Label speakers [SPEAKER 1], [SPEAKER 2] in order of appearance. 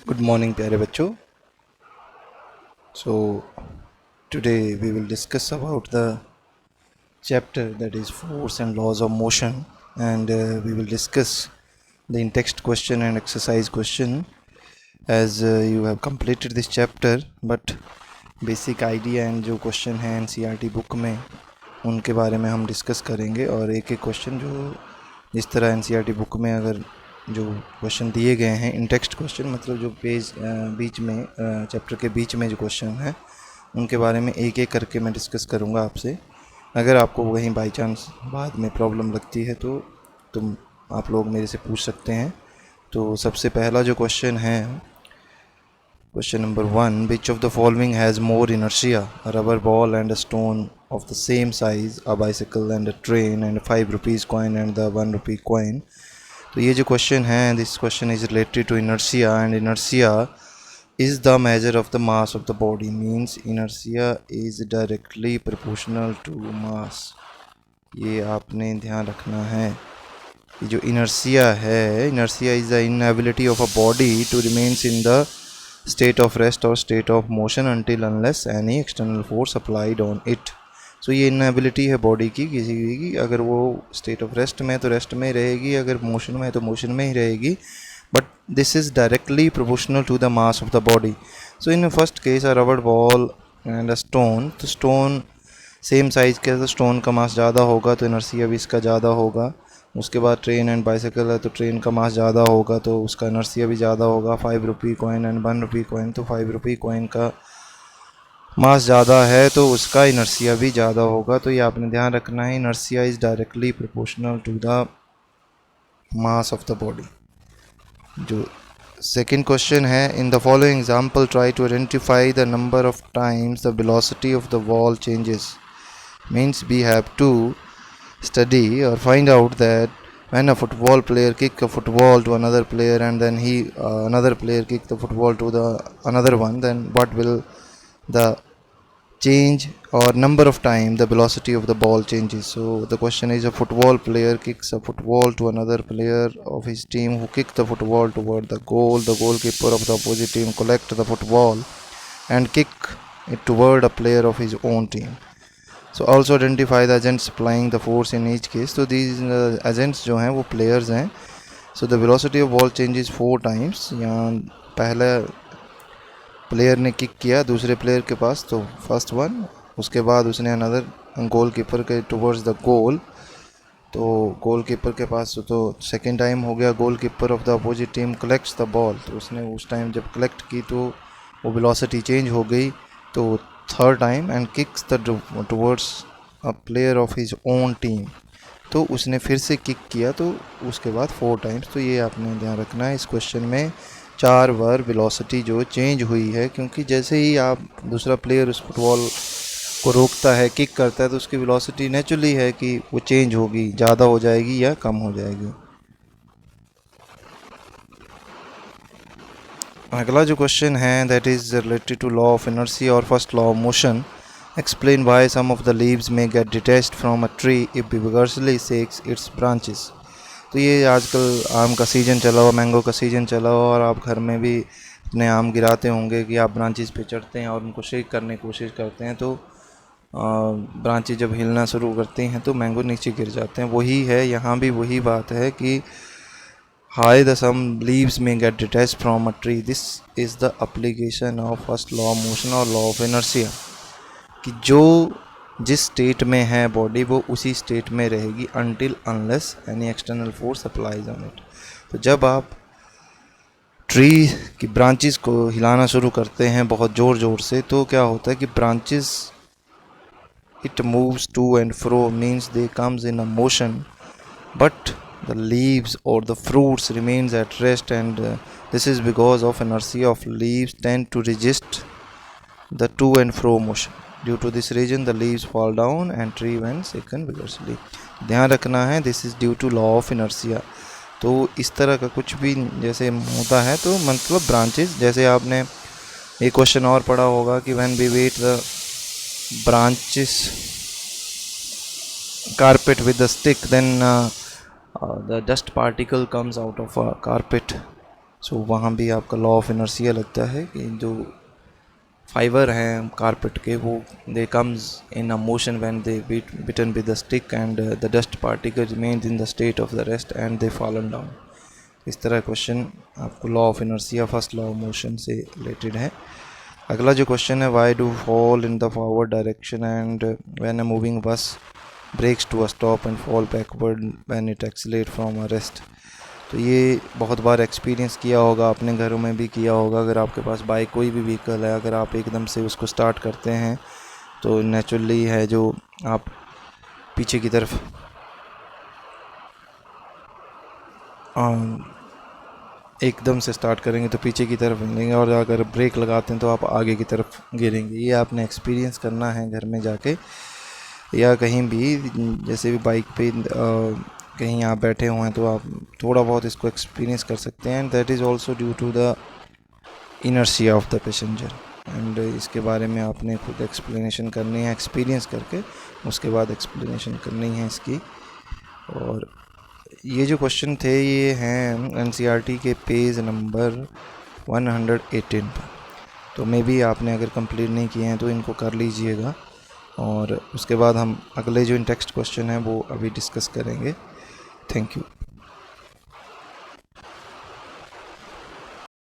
[SPEAKER 1] Good morning प्यारे बच्चों. So today we will discuss about the chapter that is force and laws of motion, and we will discuss the in-text question and exercise question as you have completed this chapter, but basic idea and जो question है NCERT book में उनके बारे में हम discuss करेंगे. और एक एक क्वेश्चन जो जिस तरह NCERT बुक में अगर जो क्वेश्चन दिए गए हैं इन टेक्स्ट क्वेश्चन, मतलब जो पेज बीच में चैप्टर के बीच में जो क्वेश्चन है उनके बारे में एक एक करके मैं डिस्कस करूँगा आपसे. अगर आपको कहीं बाई चांस बाद में प्रॉब्लम लगती है तो तुम आप लोग मेरे से पूछ सकते हैं. तो सबसे पहला जो क्वेश्चन है, question number 1, which of the following has more inertia, a rubber ball and a stone of the same size, a bicycle and a train, and a 5 rupees coin and the 1 rupee coin. तो ये जो question है, this question is related to inertia, and inertia is the measure of the mass of the body. Means inertia is directly proportional to mass. ये आपने ध्यान रखना है. ये जो इनर्शिया है, inertia is the inability of a body to remains in the state of rest और state of motion until unless any external force applied on it. So ये इनएबिलिटी है बॉडी की किसी की, अगर वो स्टेट ऑफ रेस्ट में है तो रेस्ट में ही रहेगी, अगर मोशन में है तो मोशन में ही रहेगी. But this is directly proportional to the mass of the body. So in first case a rubber ball and a stone, तो स्टोन सेम साइज़ के, तो स्टोन का मास ज़्यादा होगा तो इनर्शिया भी इसका ज़्यादा होगा. उसके बाद ट्रेन एंड बाइसाइकिल है तो ट्रेन का मास ज़्यादा होगा तो उसका इनर्शिया भी ज़्यादा होगा. 5 rupee coin and 1 rupee coin, तो 5 रुपी कॉइन का मास ज़्यादा है तो उसका इनर्शिया भी ज़्यादा होगा. तो ये आपने ध्यान रखना है, inertia is directly proportional to the mass of the body. जो सेकेंड क्वेश्चन है, in the following example try to identify the number of times the velocity of the ball changes. Means we have to study or find out that when a football player kick a football to another player and then another player kick the football to the another one, then what will the change or number of time the velocity of the ball changes. So the question is, a football player kicks a football to another player of his team who kick the football toward the goal. The goalkeeper of the opposite team collect the football and kick it toward a player of his own team. So also identify the agents applying the force in each case. So these agents जो हैं वो players हैं. So the velocity of ball changes 4 times. यहाँ पहला player ने kick किया दूसरे player के पास, तो फर्स्ट वन, उसके बाद उसने अनदर गोल कीपर के टुवर्ड्स द गोल, तो गोल कीपर के पास तो सेकेंड टाइम हो गया. Goal keeper of the opposite team collects the ball, तो उसने उस टाइम जब कलेक्ट की तो वो वेलोसिटी चेंज हो गई. तो third time and kicks the towards a player of his own team, तो उसने फिर से किक किया तो उसके बाद 4 टाइम्स. तो ये आपने ध्यान रखना है, इस क्वेश्चन में 4 बार वेलोसिटी जो चेंज हुई है, क्योंकि जैसे ही आप दूसरा प्लेयर उस फुटबॉल को रोकता है, किक करता है, तो उसकी वेलोसिटी नेचुरली है कि वो चेंज होगी, ज़्यादा हो जाएगी या कम हो जाएगी. अगला जो क्वेश्चन है that is related to law of inertia और first law of motion. Explain why some of the leaves may get detached from a tree if vigorously shakes its branches. तो ये आजकल आम का सीज़न चला हुआ, मैंगो का सीज़न चला हुआ, और आप घर में भी अपने आम गिराते होंगे कि आप ब्रांचेस पे चढ़ते हैं और उनको शेक करने की कोशिश करते हैं, तो ब्रांचेस जब हिलना शुरू करती हैं तो मैंगो नीचे गिर जाते हैं. वही है यहाँ भी, वही बात है कि why the some leaves may get detach from a tree. This is the application of first law of motion और लॉ ऑफ इनर्शिया, कि जो जिस स्टेट में है बॉडी वो उसी स्टेट में रहेगी until unless any external force applies on it. तो जब आप ट्री की ब्रांचेस को हिलाना शुरू करते हैं बहुत ज़ोर ज़ोर से, तो क्या होता है कि branches it moves to and fro, means they comes in a motion, but the leaves or the fruits remains at rest, and this is because of inertia of leaves tend to resist the to and fro motion. Due to this reason the leaves fall down and tree when shaken vigorously. ध्यान रखना है, this is due to law of inertia. तो इस तरह का कुछ भी जैसे होता है तो मतलब ब्रांचेस, जैसे आपने एक क्वेश्चन और पढ़ा होगा कि when we weight the branches carpet with the stick, then the dust particle comes out of a carpet. सो वहाँ भी आपका लॉ ऑफ इनर्शिया लगता है कि जो फाइबर हैं कारपेट के वो they comes in a motion when they beaten with the stick and the dust particle remains in the state of the rest and they fallen down. इस तरह question आपको law of inertia first law of motion से related है। अगला जो question है, why do fall in the forward direction and when a moving bus brakes to a stop and fall backward when it accelerate from a rest. तो ये बहुत बार experience किया होगा, अपने घरों में भी किया होगा। अगर आपके पास बाइक कोई भी व्हीकल है, अगर आप एकदम से उसको स्टार्ट करते हैं तो नेचुरली है जो आप पीछे की तरफ एकदम से स्टार्ट करेंगे तो पीछे की तरफ गिरेंगे, और अगर ब्रेक लगाते हैं तो आप आगे की तरफ गिरेंगे। ये आपने एक्सपीरियंस करना है घर में जाके या कहीं भी, जैसे भी बाइक पे कहीं आप बैठे हुए हैं तो आप थोड़ा बहुत इसको एक्सपीरियंस कर सकते हैं। And that is also due to the inertia of the passenger. And इसके बारे में आपने खुद एक्सप्लेनेशन करनी है, एक्सपीरियंस करके उसके बाद एक्सप्लेनेशन करनी है इसकी। और ये जो क्वेश्चन थे ये हैं एनसीईआरटी के पेज नंबर 118 पर। तो मे बी आपने अगर कंप्लीट नहीं किए हैं तो इनको कर लीजिएगा, और उसके बाद हम अगले जो इन टेक्स्ट क्वेश्चन हैं वो अभी डिस्कस करेंगे। Thank you.